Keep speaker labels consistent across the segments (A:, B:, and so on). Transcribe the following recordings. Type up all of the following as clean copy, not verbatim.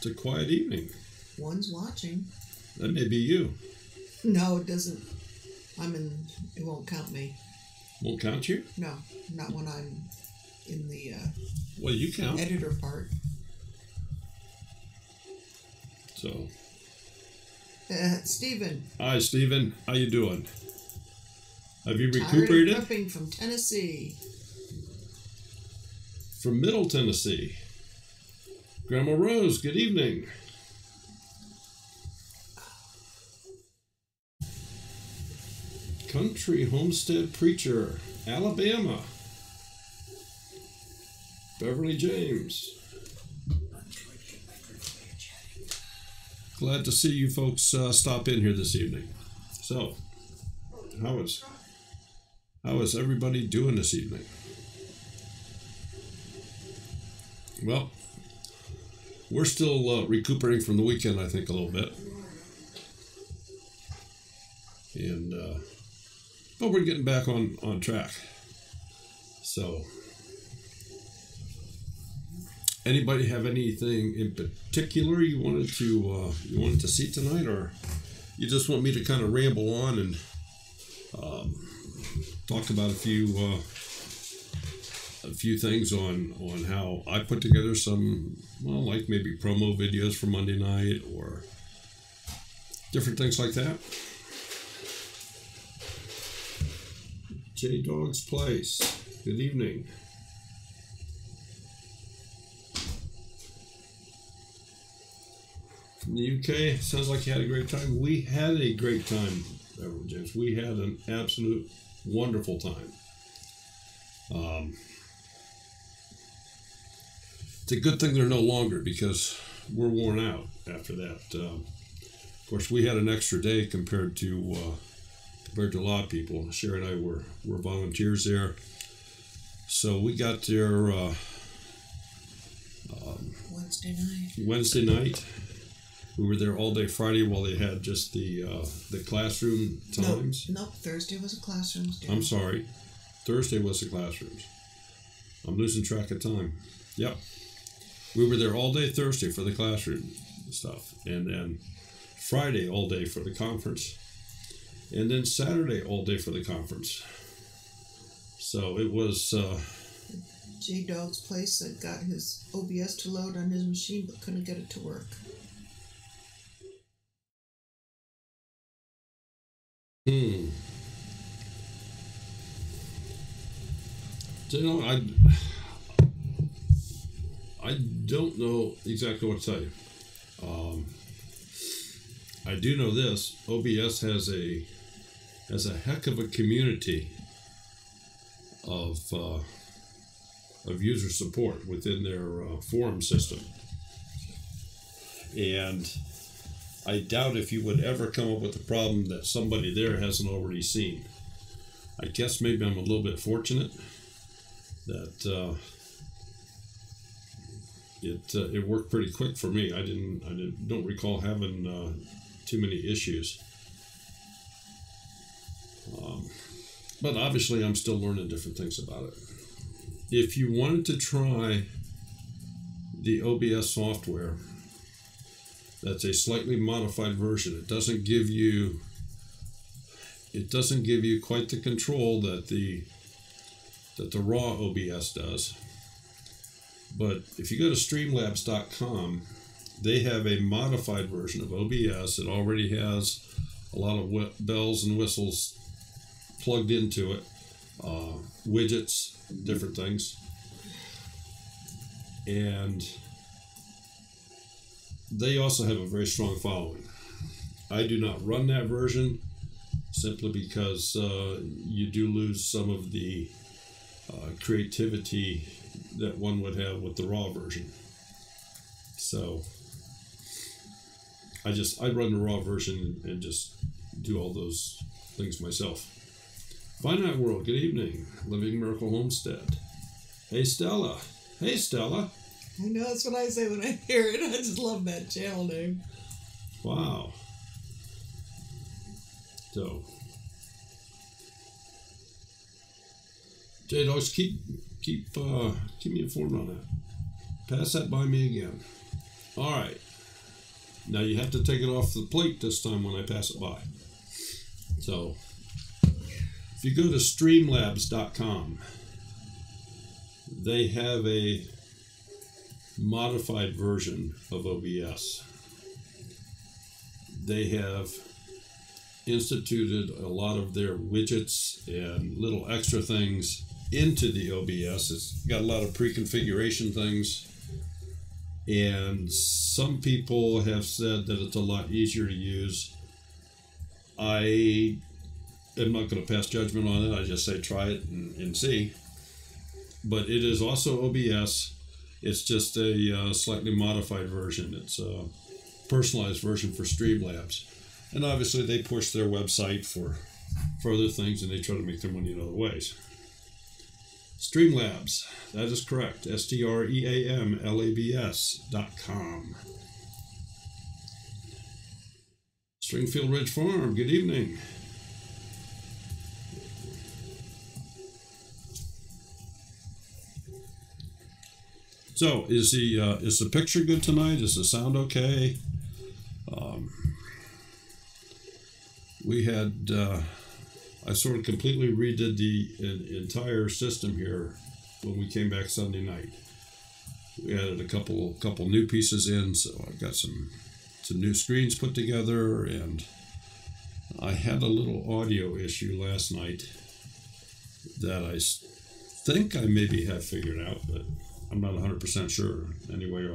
A: a quiet evening.
B: One's watching.
A: That may be you.
B: No, it doesn't. It won't count me.
A: Won't count you?
B: No, not when I'm in the
A: well, you count.
B: Editor part.
A: So.
B: Stephen.
A: Hi, Stephen. How you doing? Have you recuperated?
B: Tired of prepping from Tennessee.
A: From Middle Tennessee. Grandma Rose, good evening. Country Homestead Preacher, Alabama. Beverly James. Glad to see you folks stop in here this evening. So, how is everybody doing this evening? Well, we're still recuperating from the weekend, I think, a little bit. And, but we're getting back on track. So, anybody have anything in particular you wanted to see tonight, or you just want me to kind of ramble on and talk about a few things on how I put together some, well, like maybe promo videos for Monday night or different things like that. J Dog's Place. Good evening. From the UK, sounds like you had a great time. We had a great time, everyone, James. We had an absolute wonderful time. It's a good thing they're no longer because we're worn out after that. Of course, we had an extra day compared to a lot of people. Sherry and I were volunteers there, so we got there Wednesday night. We were there all day Friday while they had just the classroom times.
B: Nope, Thursday was a classrooms day.
A: I'm sorry, Thursday was the classrooms. I'm losing track of time. Yep, we were there all day Thursday for the classroom stuff, and then Friday all day for the conference. And then Saturday all day for the conference. So it was...
B: J Dog's Place that got his OBS to load on his machine but couldn't get it to work.
A: So, you know, I don't know exactly what to tell you. I do know this. OBS has a heck of a community of user support within their forum system, and I doubt if you would ever come up with a problem that somebody there hasn't already seen. I guess maybe I'm a little bit fortunate that it worked pretty quick for me. I don't recall having too many issues. But obviously I'm still learning different things about it. If you wanted to try the OBS software, that's a slightly modified version. It doesn't give you quite the control that the raw OBS does. But if you go to streamlabs.com, they have a modified version of OBS. It already has a lot of bells and whistles plugged into it, widgets, different things. And they also have a very strong following. I do not run that version simply because you do lose some of the creativity that one would have with the raw version. So I run the raw version and just do all those things myself. Finite World, good evening. Living Miracle Homestead. Hey Stella. Hey Stella.
B: I know, that's what I say when I hear it. I just love that channel name.
A: Wow. So, J-Dogs, keep me informed on that. Pass that by me again. All right. Now you have to take it off the plate this time when I pass it by. So if you go to streamlabs.com, they have a modified version of OBS. They have instituted a lot of their widgets and little extra things into the OBS. It's got a lot of pre-configuration things, and some people have said that it's a lot easier to use. I am not going to pass judgment on it. I just say try it and see. But it is also OBS. It's just a slightly modified version. It's a personalized version for Streamlabs. And obviously they push their website for other things, and they try to make their money in other ways. Streamlabs, that is correct. STREAMLABS.com. Stringfield Ridge Farm, good evening. So, is the picture good tonight? Is the sound okay? We had, I sort of completely redid the entire system here when we came back Sunday night. We added a couple new pieces in, so I got some new screens put together, and I had a little audio issue last night that I think I maybe have figured out, but I'm not 100% sure. Anyway,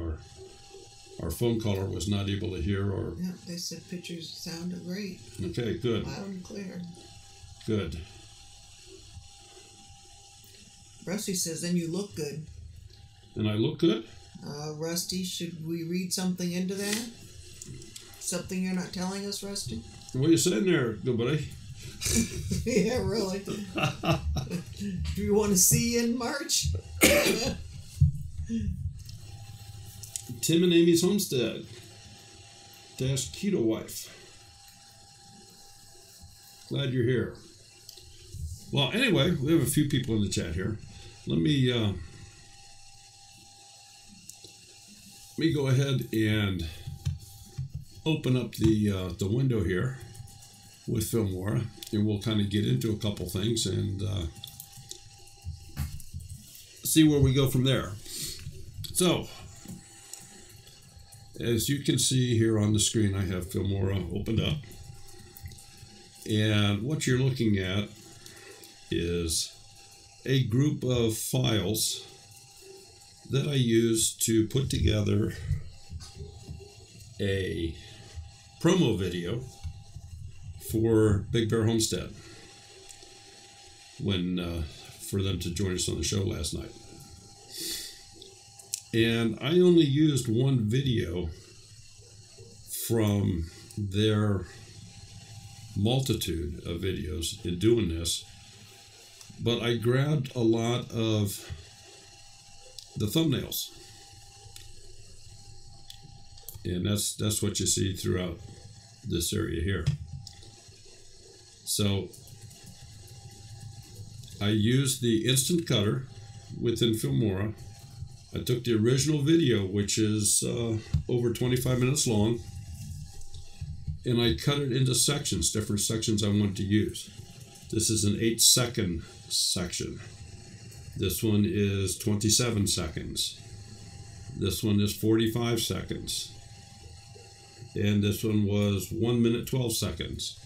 A: our phone caller was not able to hear, or
B: yeah, they said pictures sounded great.
A: Okay, good.
B: Loud and clear.
A: Good.
B: Rusty says, then you look good.
A: And I look good?
B: Rusty, should we read something into that? Something you're not telling us, Rusty?
A: What are you saying there, good buddy?
B: Yeah, really. Do you want to see you in March?
A: Tim and Amy's Homestead - Keto Wife. Glad you're here. Well, anyway, we have a few people in the chat here. Let me go ahead and open up the window here with Filmora, and we'll kind of get into a couple things and see where we go from there. So, as you can see here on the screen, I have Filmora opened up. And what you're looking at is a group of files that I use to put together a promo video for Big Bear Homestead for them to join us on the show last night. And I only used one video from their multitude of videos in doing this, but I grabbed a lot of the thumbnails, and that's what you see throughout this area here. So I used the instant cutter within Filmora. I took the original video, which is over 25 minutes long, and I cut it into sections, different sections I want to use. This is an 8-second section. This one is 27 seconds. This one is 45 seconds. And this one was 1 minute 12 seconds.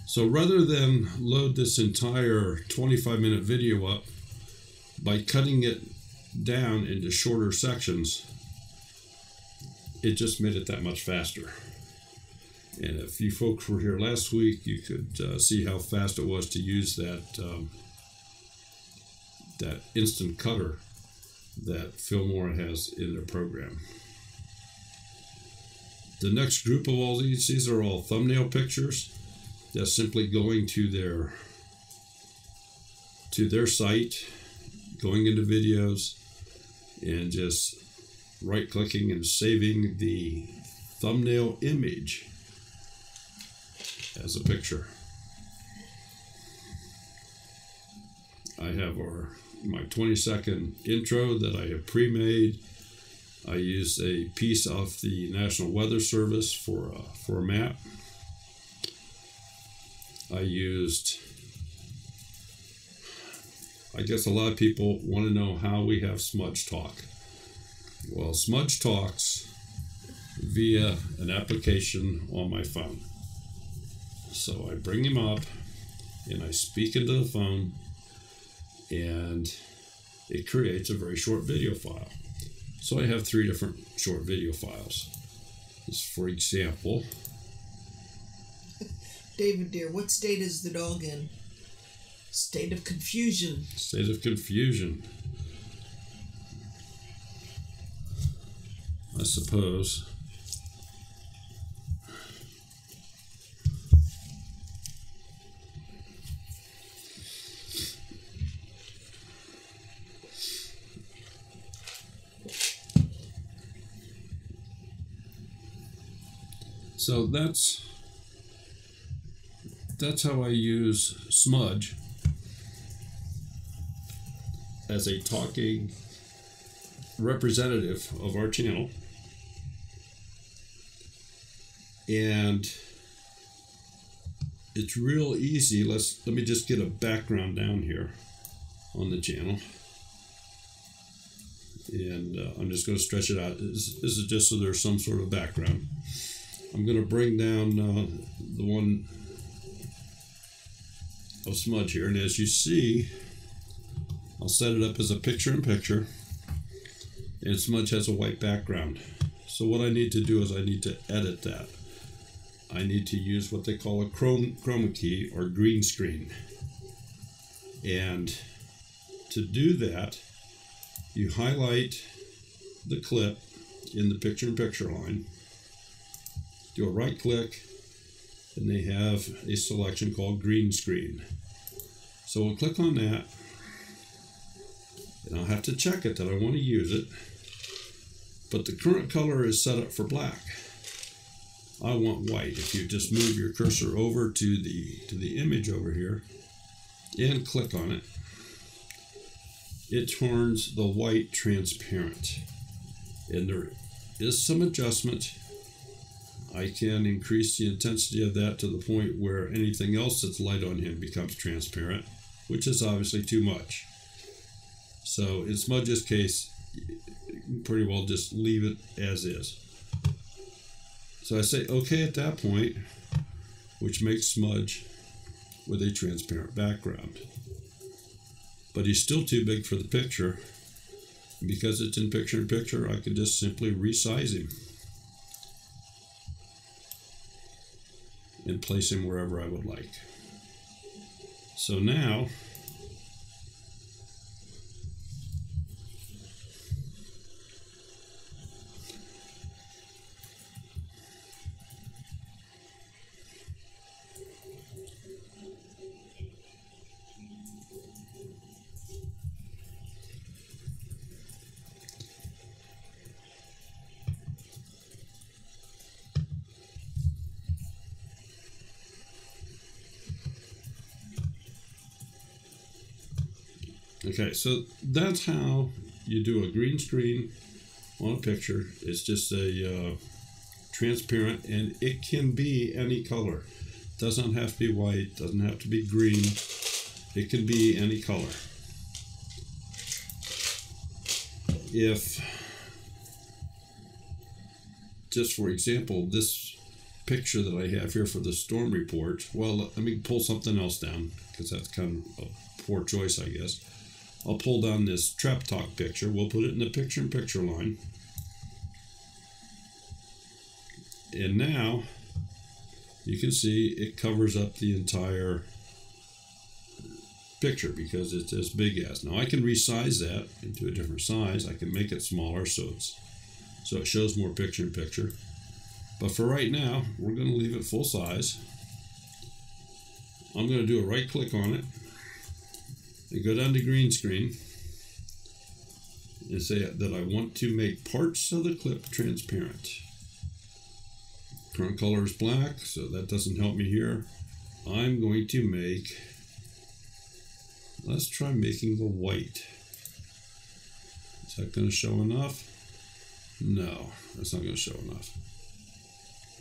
A: So rather than load this entire 25-minute video up by cutting it down into shorter sections, it just made it that much faster. And if you folks were here last week, you could see how fast it was to use that that instant cutter that Filmora has in their program. The next group of all these are all thumbnail pictures. That's simply going to their site, going into videos, and just right-clicking and saving the thumbnail image as a picture. I have my 20-second intro that I have pre-made. I used a piece off the National Weather Service for a map. I guess a lot of people want to know how we have smudge talk. Well, smudge talks via an application on my phone. So I bring him up and I speak into the phone, and it creates a very short video file. So I have 3 different short video files. This, for example,
B: David dear, what state is the dog in? State of confusion.
A: State of confusion, I suppose. So that's how I use smudge as a talking representative of our channel. And it's real easy. Let me just get a background down here on the channel. And I'm just going to stretch it out. This is just so there's some sort of background. I'm going to bring down the one of smudge here, and as you see, I'll set it up as a picture-in-picture, and smudge has a white background. So what I need to do is I need to edit that. I need to use what they call a chroma key or green screen, and to do that, you highlight the clip in the picture-in-picture line, do a right click, and they have a selection called green screen. So we'll click on that, and I'll have to check it that I want to use it, but the current color is set up for black. I want white. If you just move your cursor over to the image over here and click on it, it turns the white transparent, and there is some adjustment. I can increase the intensity of that to the point where anything else that's light on him becomes transparent, which is obviously too much. So in Smudge's case, you can pretty well just leave it as is. So I say OK at that point, which makes Smudge with a transparent background. But he's still too big for the picture. Because it's in picture-in-picture, I can just simply resize him and place him wherever I would like. So now, okay, so that's how you do a green screen on a picture. It's just a transparent, and it can be any color. It doesn't have to be white, doesn't have to be green. It can be any color. If, just for example, this picture that I have here for the storm report, well, let me pull something else down, because that's kind of a poor choice, I guess. I'll pull down this Trap Talk picture. We'll put it in the picture-in-picture line. And now you can see it covers up the entire picture because it's as big as. Now I can resize that into a different size. I can make it smaller so it shows more picture-in-picture. But for right now, we're going to leave it full size. I'm going to do a right click on it and go down to green screen and say that I want to make parts of the clip transparent. Current color is black, so that doesn't help me here. I'm going to make, let's try making the white. Is that going to show enough? No, that's not going to show enough.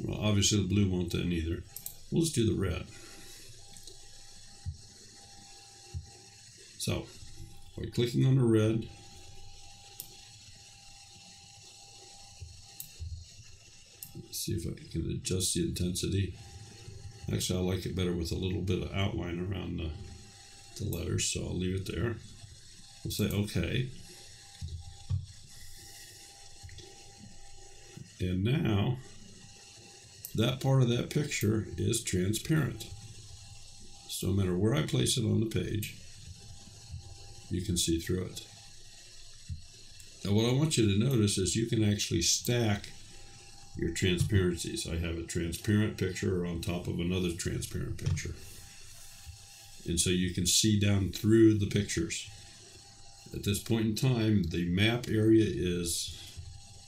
A: Well, obviously the blue won't then either. We'll just do the red. So, by clicking on the red, let's see if I can adjust the intensity. Actually, I like it better with a little bit of outline around the letters, so I'll leave it there. We'll say OK. And now, that part of that picture is transparent. So no matter where I place it on the page, you can see through it. Now what I want you to notice is you can actually stack your transparencies. I have a transparent picture on top of another transparent picture. And so you can see down through the pictures. At this point in time, the map area is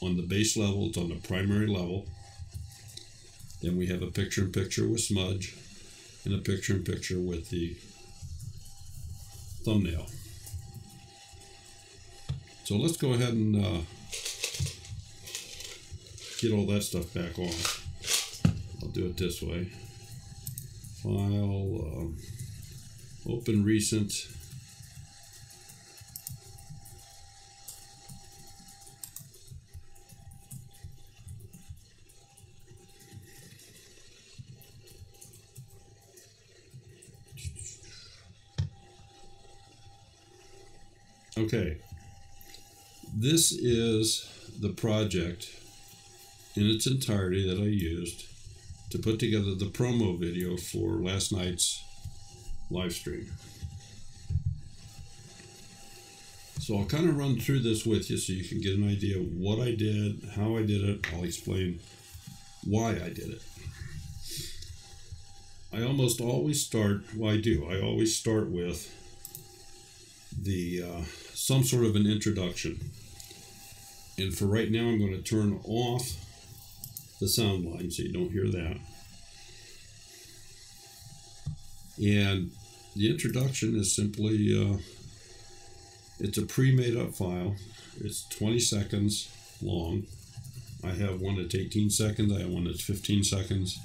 A: on the base level, it's on the primary level. Then we have a picture-in-picture with smudge and a picture-in-picture with the thumbnail. So let's go ahead and get all that stuff back on. I'll do it this way. File, open recent. Okay, this is the project in its entirety that I used to put together the promo video for last night's live stream. So I'll kind of run through this with you so you can get an idea of what I did, how I did it. I'll explain why I did it. I almost always start, well, I always start with the some sort of an introduction. And for right now, I'm going to turn off the sound line so you don't hear that. And the introduction is simply, it's a pre-made up file. It's 20 seconds long. I have one that's 18 seconds. I have one that's 15 seconds.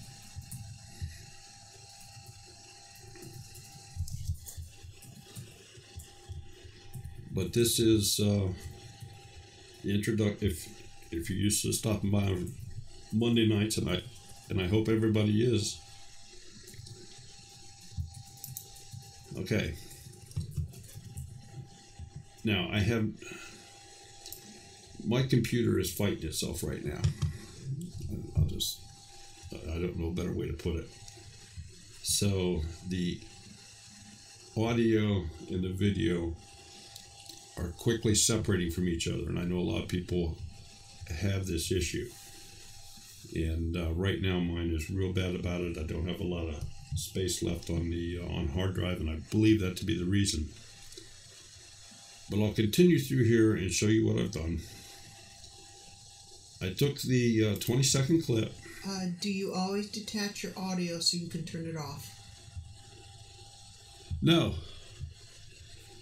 A: But this is the introduction. If you're used to stopping by on Monday nights, and I hope everybody is. Okay. Now my computer is fighting itself right now. I don't know a better way to put it. So the audio and the video are quickly separating from each other, and I know a lot of people have this issue. And right now mine is real bad about it. I don't have a lot of space left on the on hard drive, and I believe that to be the reason. But I'll continue through here and show you what I've done. I took the 20-second clip.
B: Do you always detach your audio so you can turn it off?
A: No.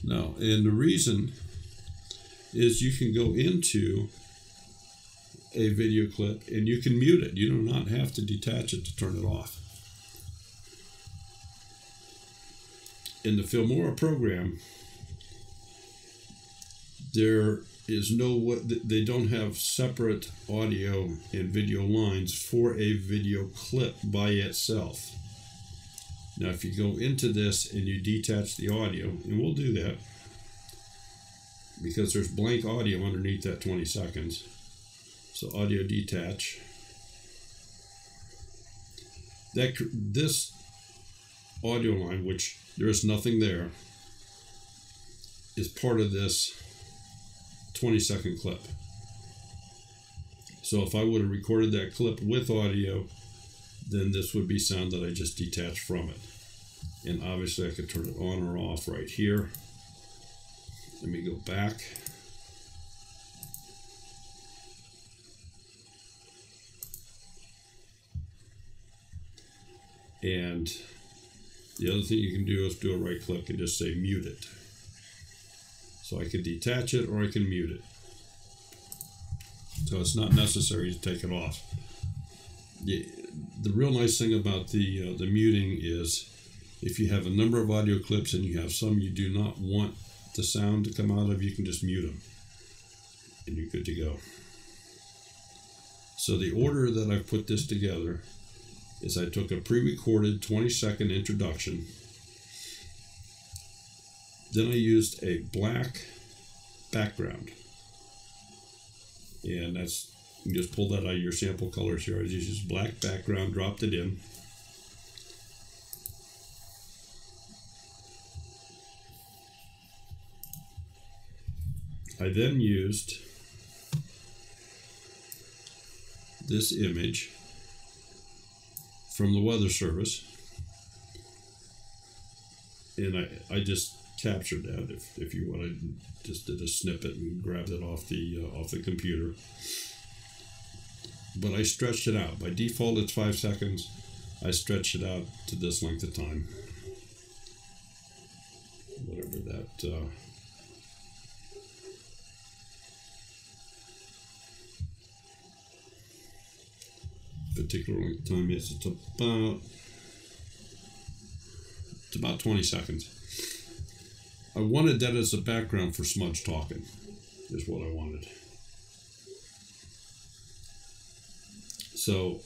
A: No, and the reason is you can go into a video clip and you can mute it. You do not have to detach it to turn it off. In the Filmora program, there is they don't have separate audio and video lines for a video clip by itself. Now, if you go into this and you detach the audio, and we'll do that because there's blank audio underneath that 20 seconds. So audio detach. This audio line, which there is nothing there, is part of this 20-second clip. So if I would have recorded that clip with audio, then this would be sound that I just detached from it. And obviously I could turn it on or off right here. Let me go back. And the other thing you can do is do a right click and just say mute it. So I can detach it or I can mute it. So it's not necessary to take it off. The real nice thing about the muting is if you have a number of audio clips and you have some you do not want the sound to come out of, you can just mute them and you're good to go. So the order that I've put this together is I took a pre-recorded 20-second introduction. Then I used a black background. And that's, you just pull that out of your sample colors here. I just used black background, dropped it in. I then used this image from the Weather Service, and I just captured that. If you want, I just did a snippet and grabbed it off the computer. But I stretched it out. By default, it's 5 seconds. I stretched it out to this length of time. Whatever that. Particular length of time is. It's about 20 seconds. I wanted that as a background for Smudge talking, is what I wanted. So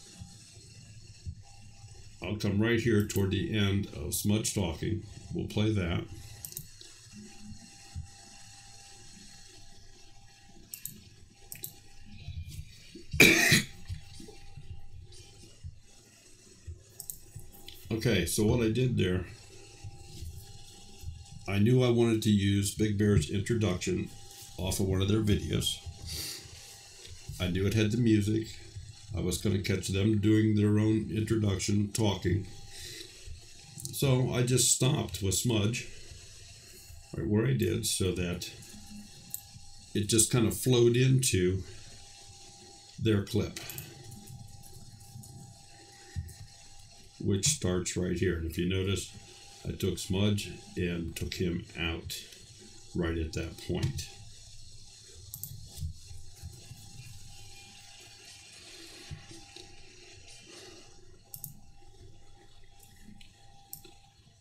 A: I'll come right here toward the end of Smudge talking. We'll play that. Okay, so what I did there, I knew I wanted to use Big Bear's introduction off of one of their videos. I knew it had the music. I was going to catch them doing their own introduction, talking. So I just stopped with Smudge, right where I did, so that it just kind of flowed into their clip, which starts right here. And if you notice, I took Smudge and took him out right at that point.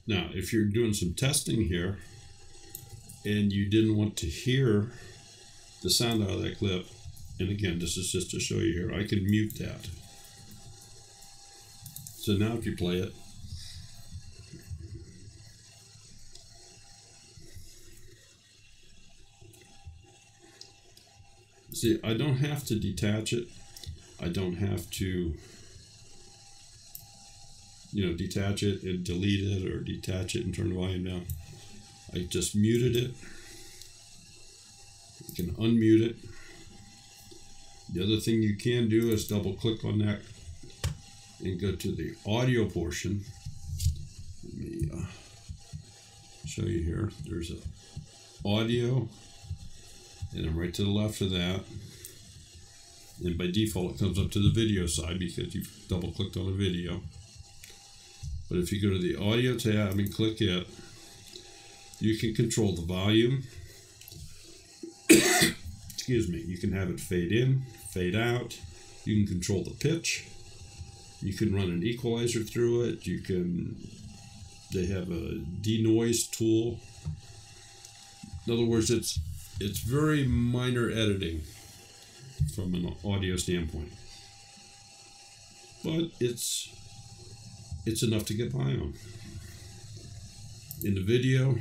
A: Now, if you're doing some testing here and you didn't want to hear the sound out of that clip, and again, this is just to show you here, I can mute that. So now if you play it, see, I don't have to detach it. I don't have to, detach it and delete it, or detach it and turn the volume down. I just muted it. You can unmute it. The other thing you can do is double click on that and go to the audio portion. Let me show you here. There's a audio, and then right to the left of that. And by default, it comes up to the video side because you've double clicked on the video. But if you go to the audio tab and click it, you can control the volume. Excuse me. You can have it fade in, fade out. You can control the pitch. You can run an equalizer through it. They have a denoise tool. In other words, it's very minor editing from an audio standpoint. But it's enough to get by on. In the video,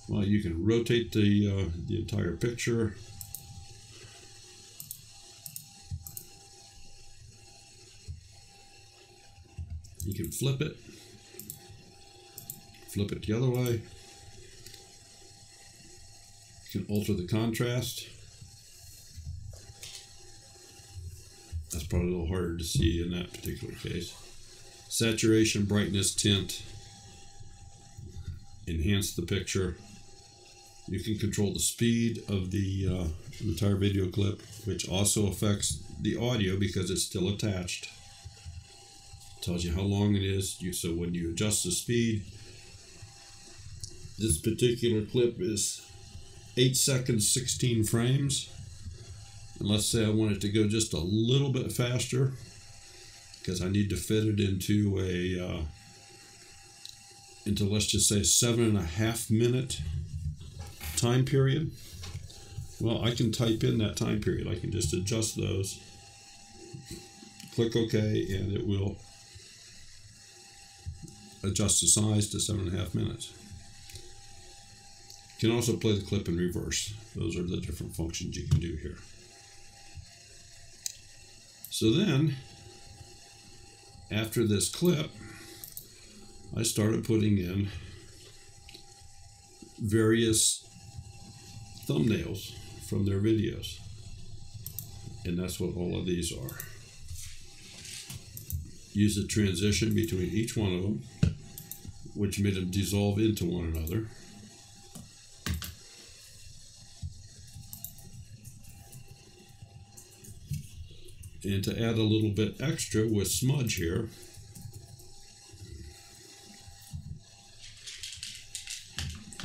A: well, you can rotate the entire picture. You can flip it the other way. You can alter the contrast. That's probably a little harder to see in that particular case. Saturation, brightness, tint, enhance the picture. You can control the speed of the entire video clip, which also affects the audio because it's still attached. Tells you how long it is. So when you adjust the speed, this particular clip is 8 seconds, 16 frames. And let's say I want it to go just a little bit faster because I need to fit it into a into, let's just say, 7.5 minute time period. Well, I can type in that time period. I can just adjust those, click OK, and it will adjust the size to 7.5 minutes. You can also play the clip in reverse. Those are the different functions you can do here. So then, after this clip, I started putting in various thumbnails from their videos. And that's what all of these are. Use a transition between each one of them, which made them dissolve into one another. And to add a little bit extra with Smudge here,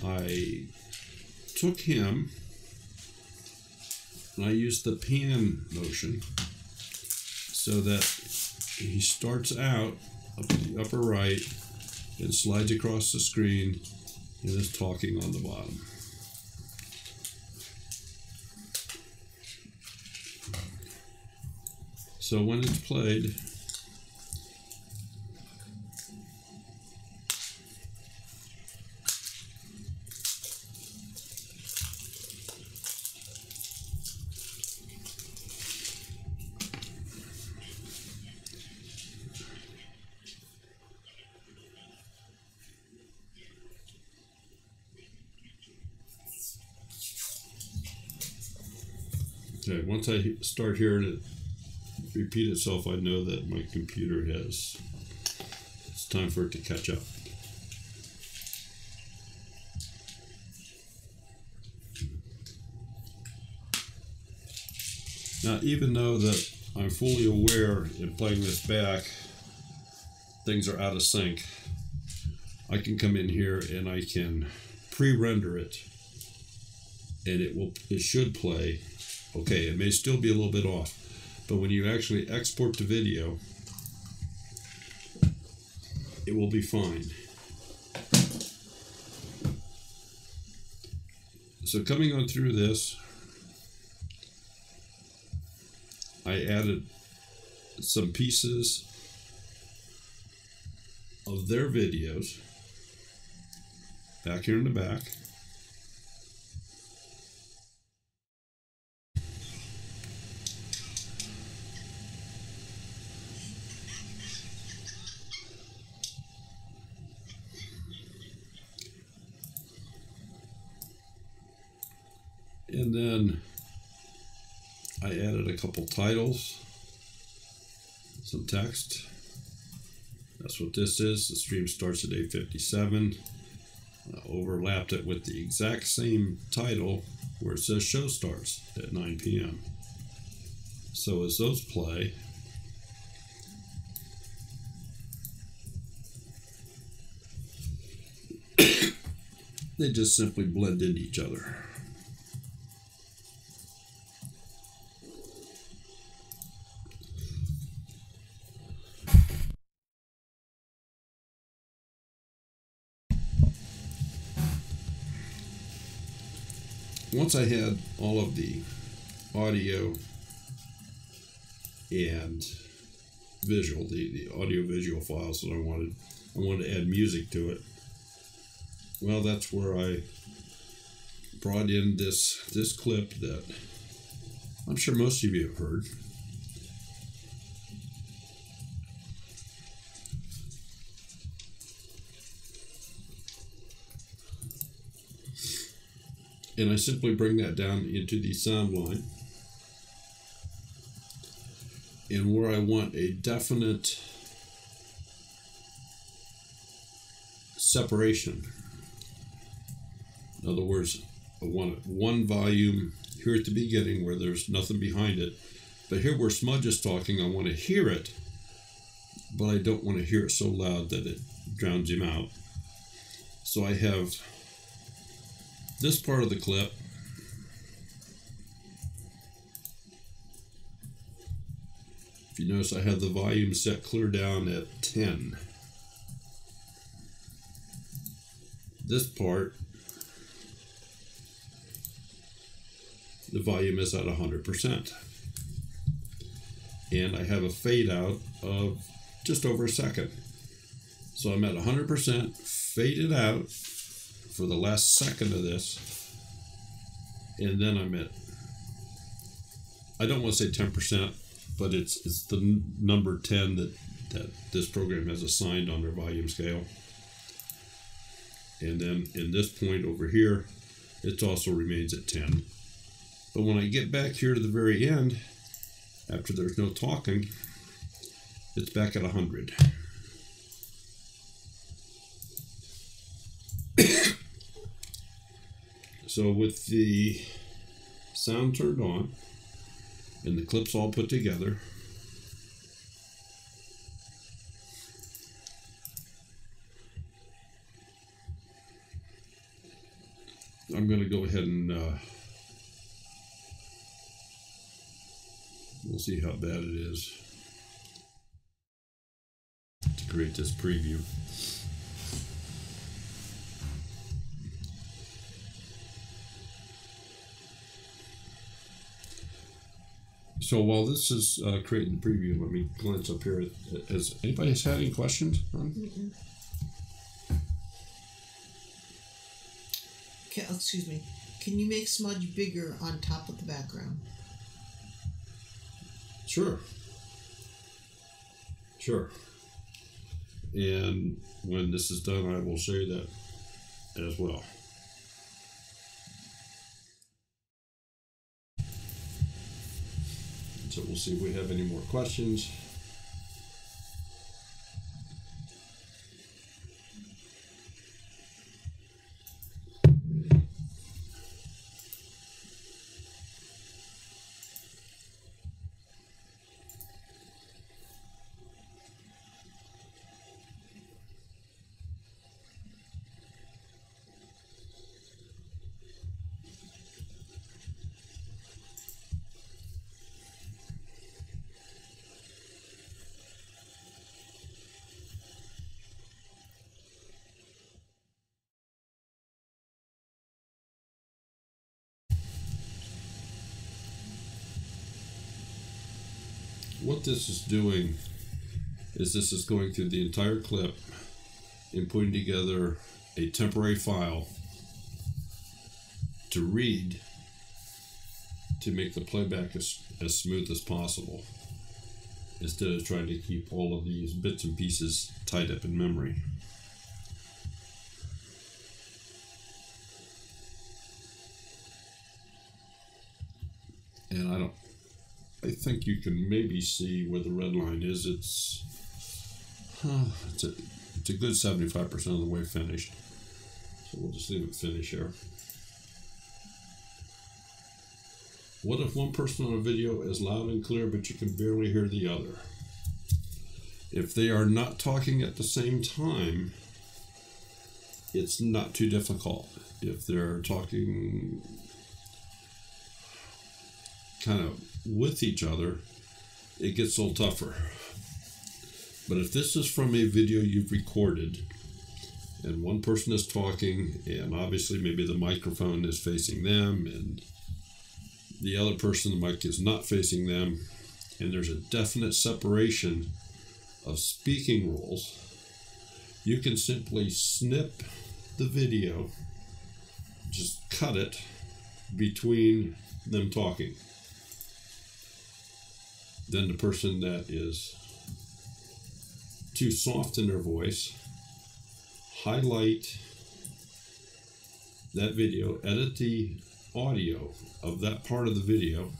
A: I took him and I used the pan motion so that he starts out up in the upper right and slides across the screen and is talking on the bottom. So when it's played, okay, once I start hearing it repeat itself, I know that my computer it's time for it to catch up. Now, even though that I'm fully aware in playing this back, things are out of sync, I can come in here and I can pre-render it, and it should play okay. It may still be a little bit off, but when you actually export the video, it will be fine. So coming on through this, I added some pieces of their videos back here in the back. And then I added a couple titles, some text. That's what this is. The stream starts at 8:57. Overlapped it with the exact same title where it says show starts at 9 p.m. So as those play, they just simply blend into each other. Once I had all of the audio and visual, the audio-visual files that I wanted to add music to it. Well, that's where I brought in this clip that I'm sure most of you have heard. And I simply bring that down into the sound line. And where I want a definite separation. In other words, I want one volume here at the beginning where there's nothing behind it. But here where Smudge is talking, I want to hear it, but I don't want to hear it so loud that it drowns him out. So I have this part of the clip You notice I have the volume set clear down at 10. This part, the volume is at 100%. And I have a fade out of just over a second. So I'm at 100%, faded out for the last second of this. And then I'm at, I don't want to say 10%, but it's the number 10 that this program has assigned on their volume scale. And then in this point over here, it also remains at 10. But when I get back here to the very end, after there's no talking, it's back at 100. So with the sound turned on and the clips all put together, I'm going to go ahead and we'll see how bad it is to create this preview. So while this is creating the preview, let me glance up here. Has anybody had any questions on?
B: Mm-mm. Excuse me. Can you make smudge bigger on top of the background?
A: Sure. Sure. And when this is done, I will show you that as well. So we'll see if we have any more questions. What this is doing is this is going through the entire clip and putting together a temporary file to read to make the playback as smooth as possible, instead of trying to keep all of these bits and pieces tied up in memory. And I think you can maybe see where the red line is. It's a good 75% of the way finished. So we'll just leave it finish here. What if one person on a video is loud and clear, but you can barely hear the other? If they are not talking at the same time, it's not too difficult. If they're talking kind of with each other, it gets a little tougher. But if this is from a video you've recorded and one person is talking, and obviously maybe the microphone is facing them and the other person, the mic is not facing them, and there's a definite separation of speaking roles, you can simply snip the video, just cut it between them talking. Then the person that is too soft in their voice, highlight that video, edit the audio of that part of the video,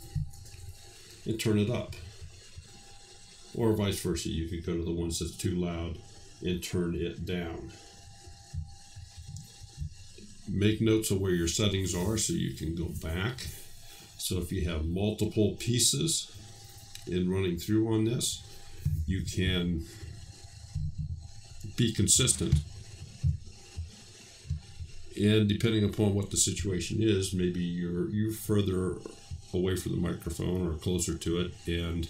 A: and turn it up. Or vice versa, you could go to the ones that's too loud and turn it down. Make notes of where your settings are so you can go back. So if you have multiple pieces in running through on this, you can be consistent. And depending upon what the situation is, maybe you're further away from the microphone or closer to it, and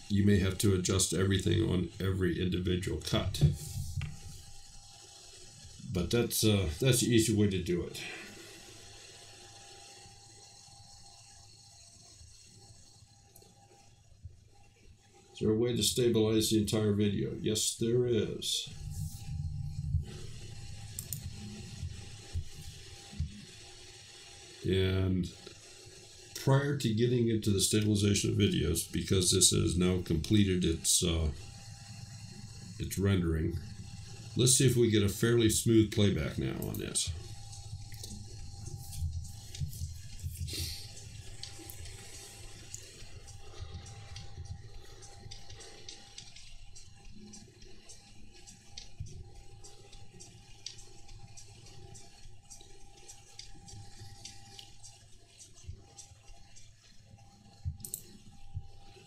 A: you may have to adjust everything on every individual cut. But that's the easy way to do it. Is there a way to stabilize the entire video? Yes, there is. And prior to getting into the stabilization of videos, because this has now completed its rendering, let's see if we get a fairly smooth playback now on this.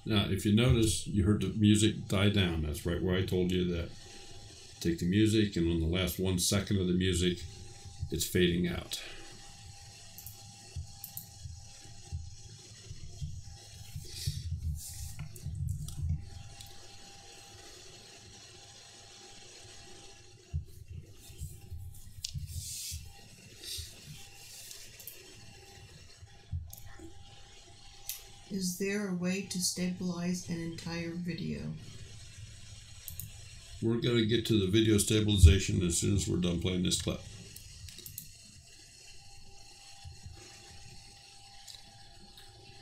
A: Now, if you notice, you heard the music die down. That's right where I told you that. Take the music, and on the last 1 second of the music, it's fading out.
B: Is there a way to stabilize an entire video?
A: We're going to get to the video stabilization as soon as we're done playing this clip.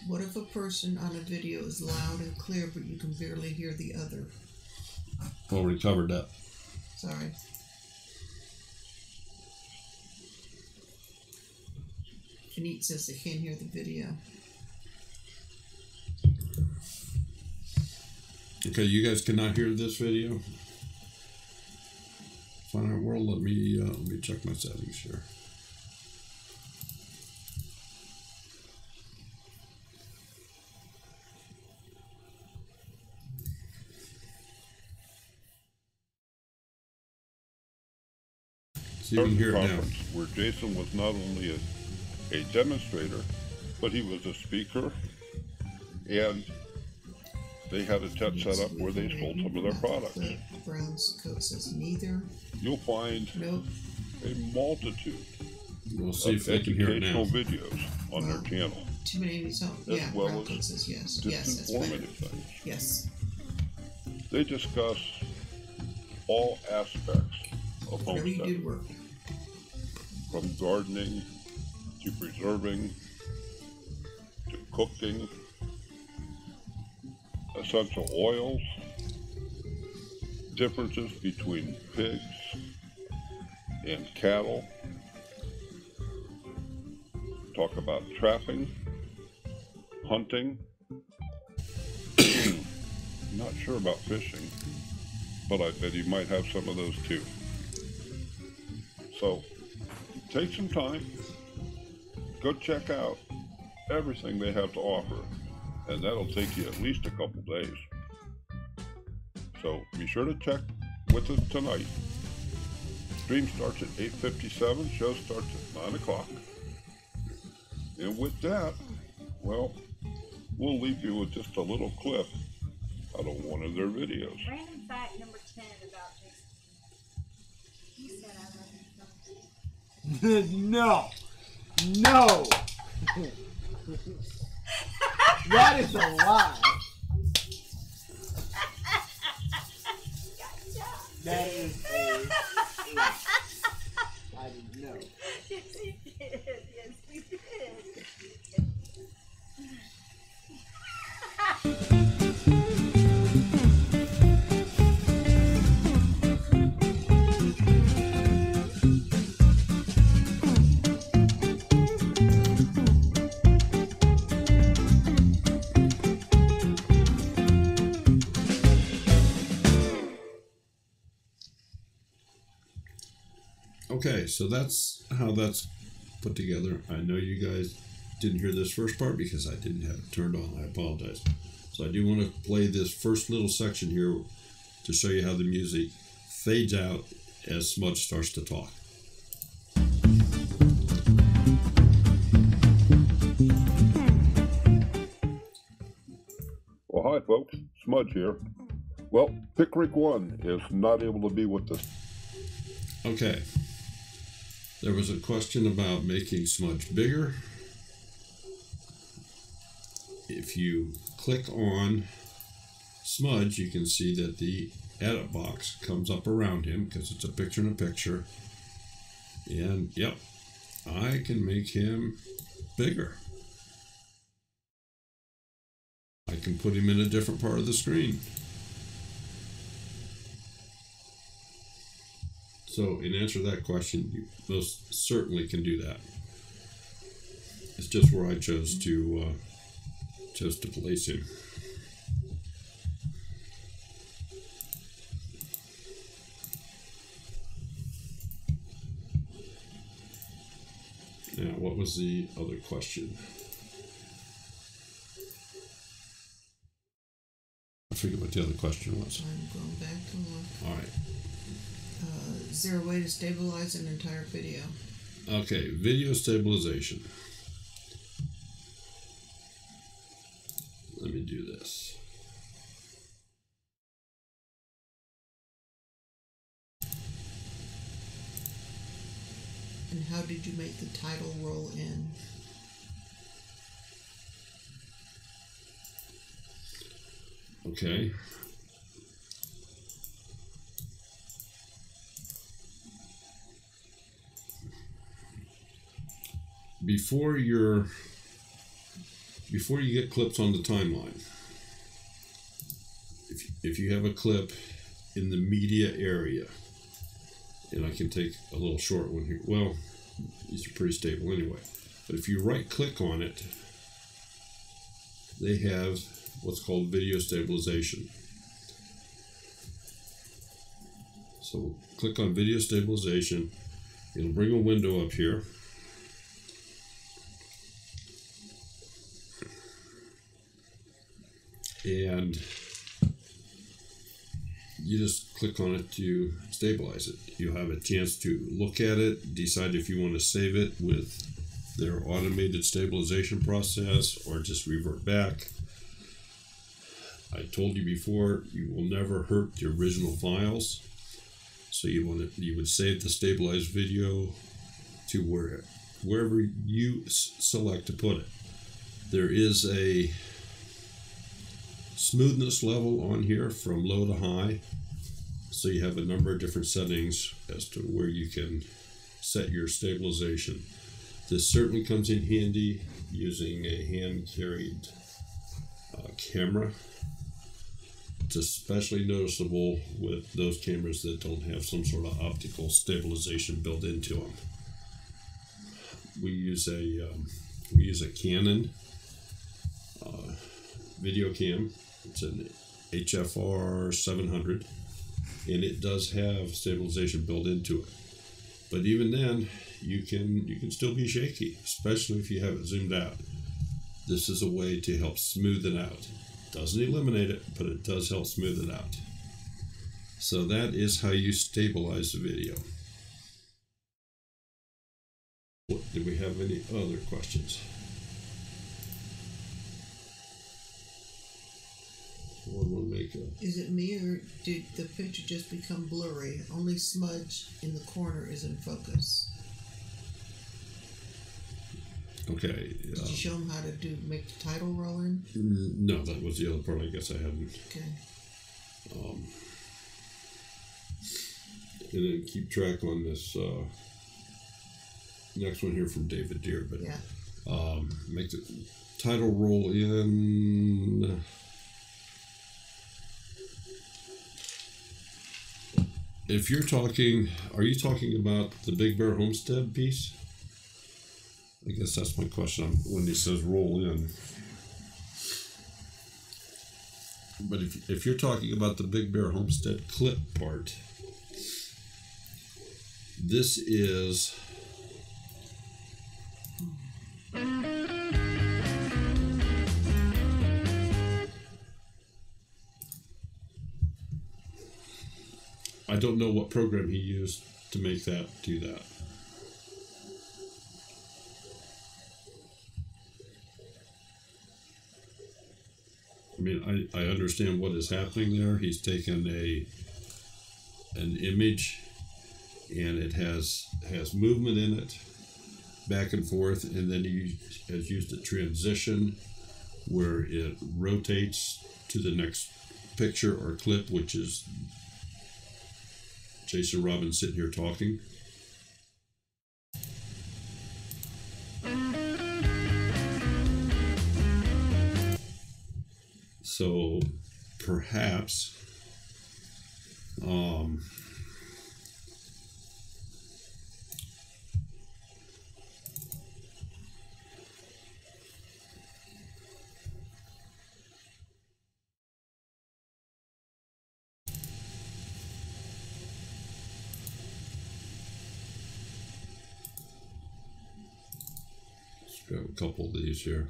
B: What if a person on a video is loud and clear, but you can barely hear the other?
A: Already covered that.
B: Sorry. Anit says they can't hear the video.
A: Okay, you guys cannot hear this video. Final World. Let me check my settings here. See if you can hear it now.
C: Where Jason was not only a demonstrator, but he was a speaker, and they had a tent set up where they sold some of their products.
B: The Brown's coat says neither.
C: You'll find a multitude
A: we'll see if
C: of
A: they can hear it now.
C: educational videos on their channel.
B: Too many of these. Yeah,
C: well
B: Brown
C: as
B: coat says yes.
C: just
B: Yes, that's better.
C: informative things.
B: Yes.
C: They discuss all aspects of
B: Whatever you
C: homesteading,
B: did work.
C: from gardening to preserving to cooking, essential oils, differences between pigs and cattle, talk about trapping, hunting. Not sure about fishing, but I bet he might have some of those too. So take some time, go check out everything they have to offer, and that'll take you at least a couple days. So be sure to check with us tonight. Stream starts at 8:57, show starts at 9 o'clock. And with that, well, we'll leave you with just a little clip out of one of their videos.
D: Random fact number 10 about Jason. He said I love you.
E: No. No. That is a lie. That is a lie. I didn't know.
D: Yes, he did. Yes, he did.
A: Okay, so that's how that's put together. I know you guys didn't hear this first part because I didn't have it turned on. I apologize. So I do want to play this first little section here to show you how the music fades out as Smudge starts to talk.
C: Well, hi folks, smudge here. Well, Pickrick 1 is not able to be with us.
A: Okay. There was a question about making smudge bigger. If you click on smudge, you can see that the edit box comes up around him because it's a picture in a picture. And yep, I can make him bigger. I can put him in a different part of the screen. So in answer to that question, you most certainly can do that. It's just where I chose to place him. Now, what was the other question? I forget what the other question was.
B: I'm going back to look.
A: All right.
B: Is there a way to stabilize an entire video?
A: Okay, video stabilization. Let me do this.
B: And how did you make the title roll in?
A: Okay. Before you get clips on the timeline, if you have a clip in the media area, and I can take a little short one here. Well, these are pretty stable anyway. But if you right click on it, they have what's called video stabilization. So click on video stabilization. It'll bring a window up here. And you just click on it to stabilize it. You have a chance to look at it, decide if you want to save it with their automated stabilization process or just revert back. I told you before, you will never hurt the original files. So you would save the stabilized video to wherever you select to put it. There is a smoothness level on here from low to high, so you have a number of different settings as to where you can set your stabilization. This certainly comes in handy using a hand-carried camera. It's especially noticeable with those cameras that don't have some sort of optical stabilization built into them. We use a Canon video cam. It's an HFR 700, and it does have stabilization built into it. But even then, you can still be shaky, especially if you have it zoomed out. This is a way to help smooth it out. Doesn't eliminate it, but it does help smooth it out. So that is how you stabilize the video. Do we have any other questions?
B: Is it me, or did the picture just become blurry? Only smudge in the corner is in focus.
A: Okay.
B: Did you show them how to make the title roll in?
A: No, that was the other part. I guess I hadn't.
B: Okay.
A: And then keep track on this next one here from David Deere. But
B: yeah.
A: Make the title roll in. If you're talking, are you talking about the Big Bear Homestead piece? I guess that's my question when he says roll in. But if you're talking about the Big Bear Homestead clip part, this is I don't know what program he used to make that do that. I mean, I understand what is happening there. He's taken an image, and it has movement in it, back and forth, and then he has used a transition where it rotates to the next picture or clip, which is Jason Robbins sitting here talking. So perhaps let's grab a couple of these here.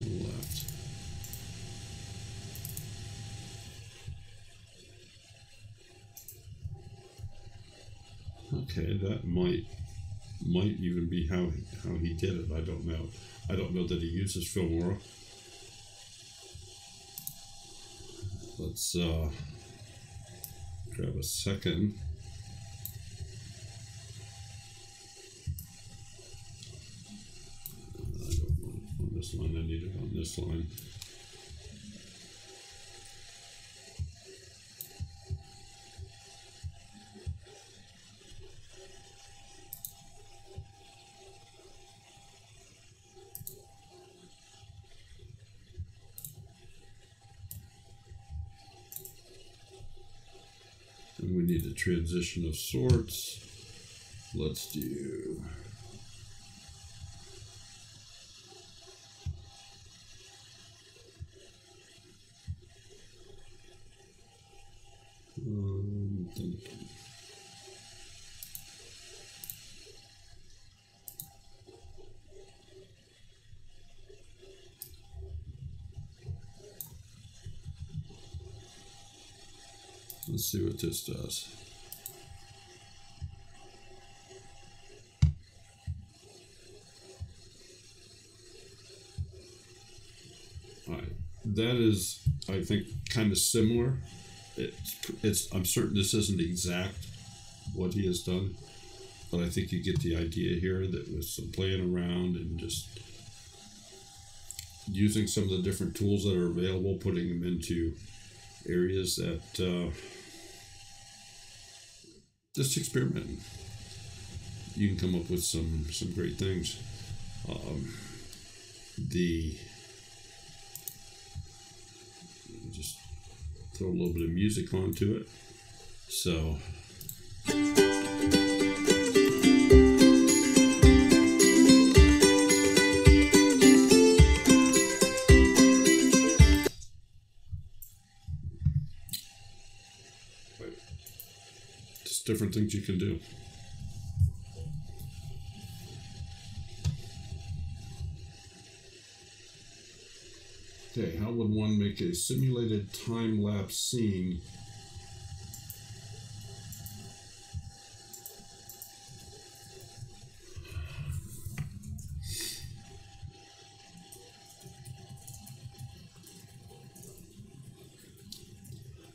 A: Left. Okay, that might even be how he did it. I don't know. I don't know that he uses Filmora. Let's grab a second. I don't want it on this line. I need it on this line. And we need a transition of sorts. Let's do let's see what this does. All right, that is, I think, kind of similar. I'm certain this isn't exact what he has done, but I think you get the idea here that with some playing around and just using some of the different tools that are available, putting them into areas that just experimenting, you can come up with some great things. Just throw a little bit of music onto it. So just different things you can do. Okay, how would one make a simulated time-lapse scene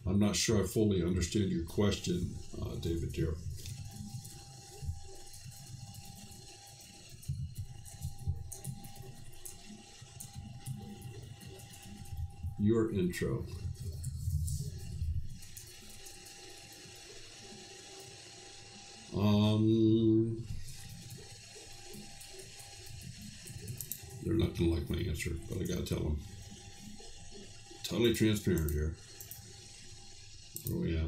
A: I'm not sure I fully understand your question, David dear. Your intro. They're not gonna like my answer, but I gotta tell them. Totally transparent here. Where are we at?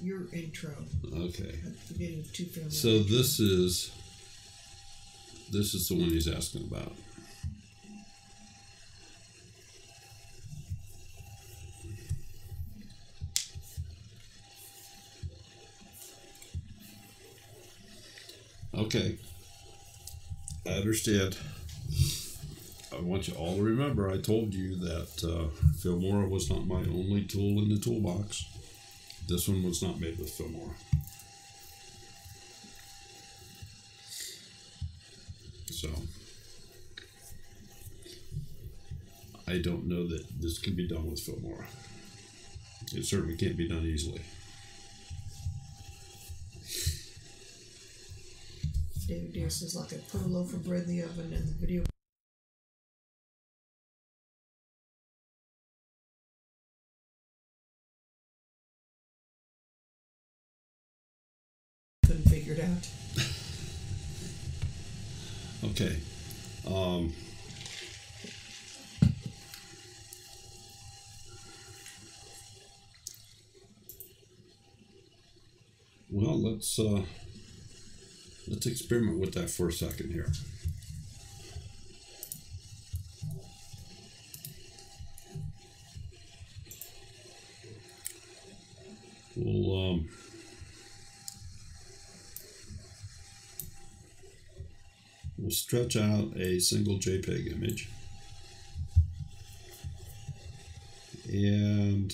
B: Your intro.
A: Okay.
B: I'm getting too familiar.
A: So this is the one he's asking about. Okay. I understand. want you all to remember, I told you that Filmora was not my only tool in the toolbox. This one was not made with Filmora. So, I don't know that this can be done with Filmora. It certainly can't be done easily.
B: David Deere says, like I put a loaf of bread in the oven and the video couldn't figure it out.
A: Okay. Well, let's experiment with that for a second here. We'll stretch out a single JPEG image, and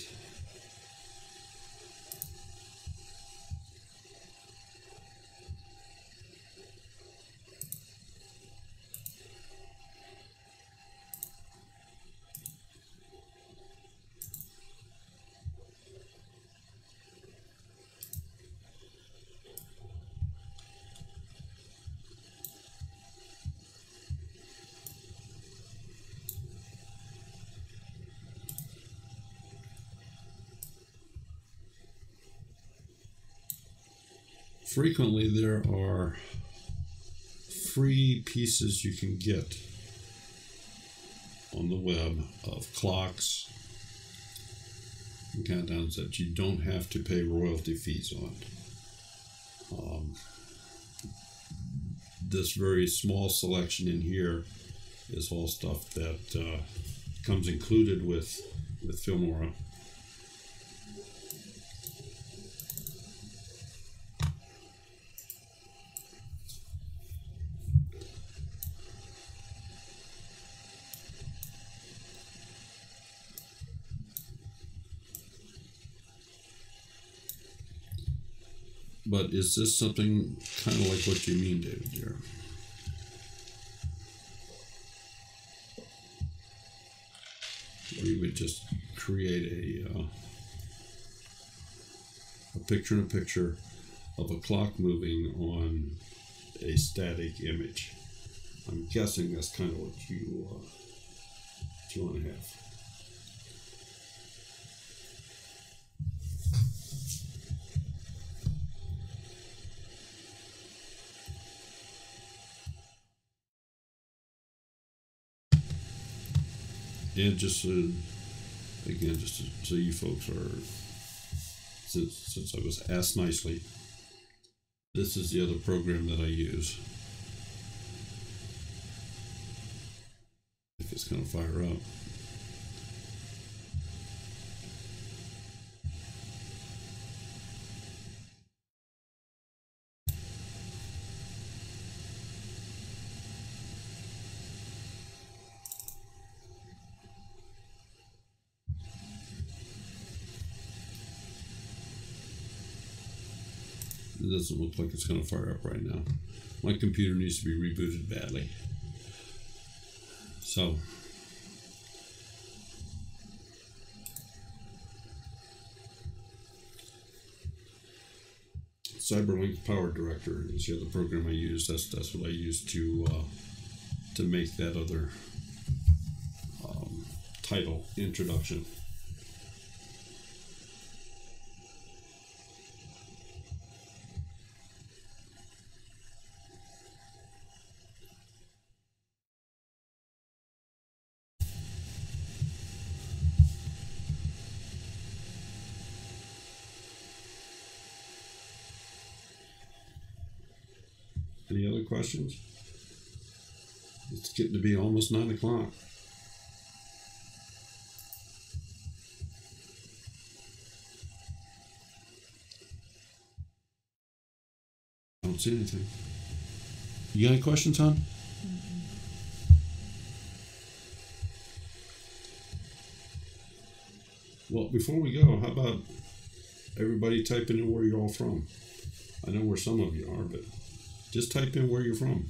A: frequently there are free pieces you can get on the web of clocks and countdowns that you don't have to pay royalty fees on. This very small selection in here is all stuff that comes included with Filmora. But is this something kind of like what you mean, David Deere? Where you would just create a picture-in-a-picture of a clock moving on a static image. I'm guessing that's kind of what you want to have. And just again, just so you folks are, since I was asked nicely, this is the other program that I use. If it's going to fire up. It doesn't look like it's going to fire up right now. My computer needs to be rebooted badly. So, Cyberlink Power Director is the other program I use. That's what I use to make that other title introduction. Any other questions? It's getting to be almost 9 o'clock. I don't see anything. You got any questions, hon? Well, before we go, how about everybody typing in where you're all from? I know where some of you are, but just type in where you're from.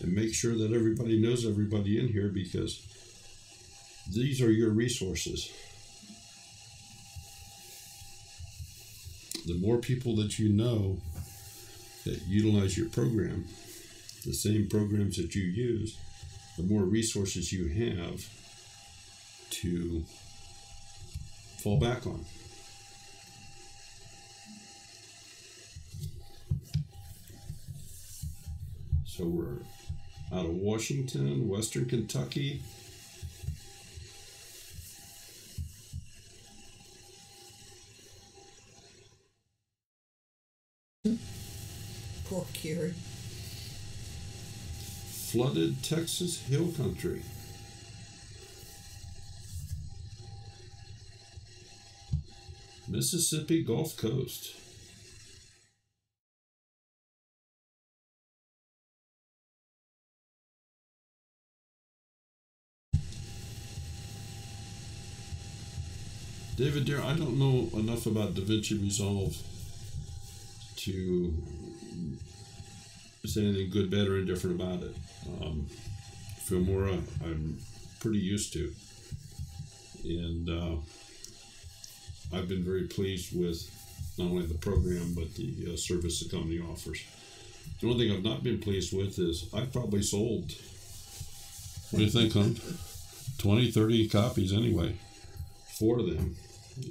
A: And make sure that everybody knows everybody in here, because these are your resources. The more people that you know that utilize your program, the same programs that you use, the more resources you have to fall back on. So we're out of Washington, Western Kentucky.
B: Poor Carrie.
A: Flooded Texas Hill Country. Mississippi Gulf Coast. David, dear, I don't know enough about DaVinci Resolve to say anything good, bad, or indifferent about it. Filmora, I'm pretty used to, and I've been very pleased with not only the program but the service the company offers. The only thing I've not been pleased with is I've probably sold, what do you think, hon? 20, 30 copies anyway, 4 of them,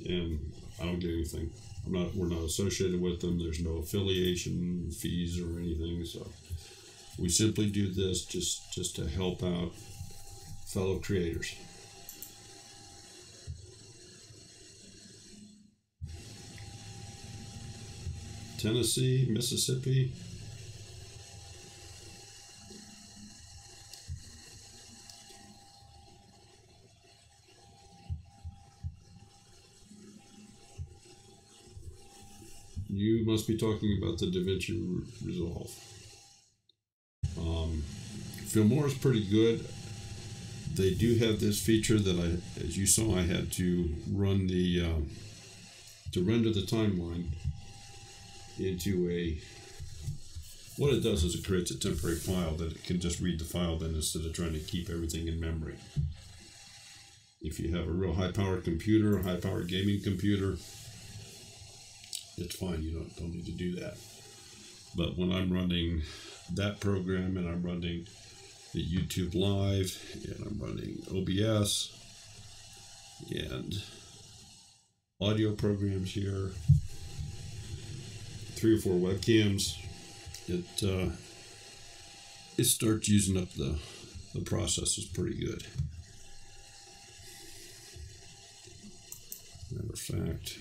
A: and I don't get anything. We're not associated with them. There's no affiliation fees or anything, so we simply do this just to help out fellow creators. Tennessee, Mississippi. You must be talking about the DaVinci Resolve. Filmora is pretty good. They do have this feature that as you saw, I had to run to render the timeline into a, what it does is it creates a temporary file that it can just read the file then instead of trying to keep everything in memory. If you have a real high-powered computer, a high-powered gaming computer, it's fine, you don't need to do that. But when I'm running that program and I'm running the YouTube Live and I'm running OBS and audio programs here, 3 or 4 webcams, it starts using up the processors pretty good. Matter of fact,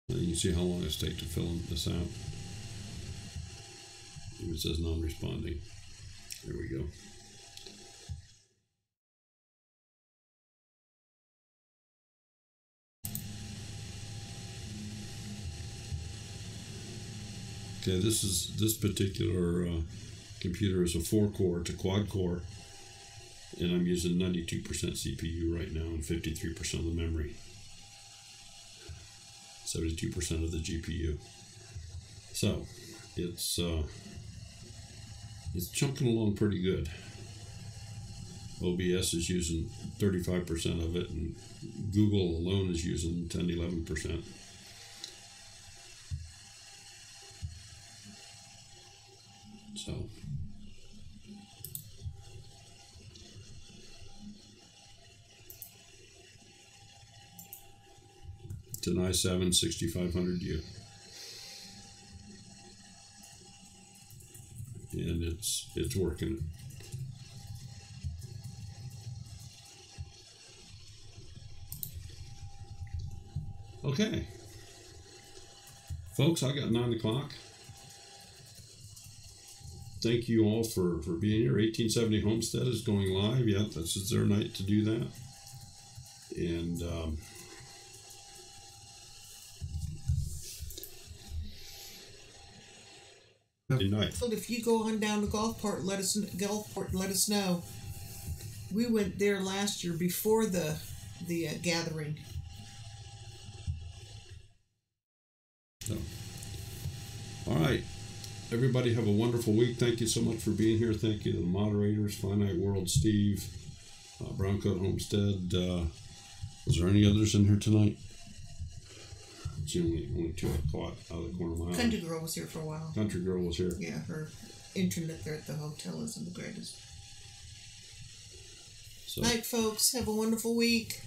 A: you can see how long it takes to fill this out. It says non-responding. There we go. Okay, this particular computer is a 4-core, it's a quad core, and I'm using 92% CPU right now and 53% of the memory. 72% of the GPU. So it's chunking along pretty good. OBS is using 35% of it, and Google alone is using 10-11%. So it's an i7 6500U, and it's working. Okay, folks, I got 9 o'clock. Thank you all for being here. 1870 Homestead is going live. Yeah, it's their night to do that. And Have a good night.
B: If you go on down to Gulfport, let us know. We went there last year before the gathering.
A: So, all right. Everybody have a wonderful week. Thank you so much for being here. Thank you to the moderators, Finite World, Steve, Browncoat Homestead. Was there any others in here tonight? It's only two I caught out of the corner of my eye.
B: Country Girl was here for a while.
A: Country Girl was here.
B: Yeah, her internet there at the hotel isn't the greatest.
A: So,
B: Night, folks. Have a wonderful week.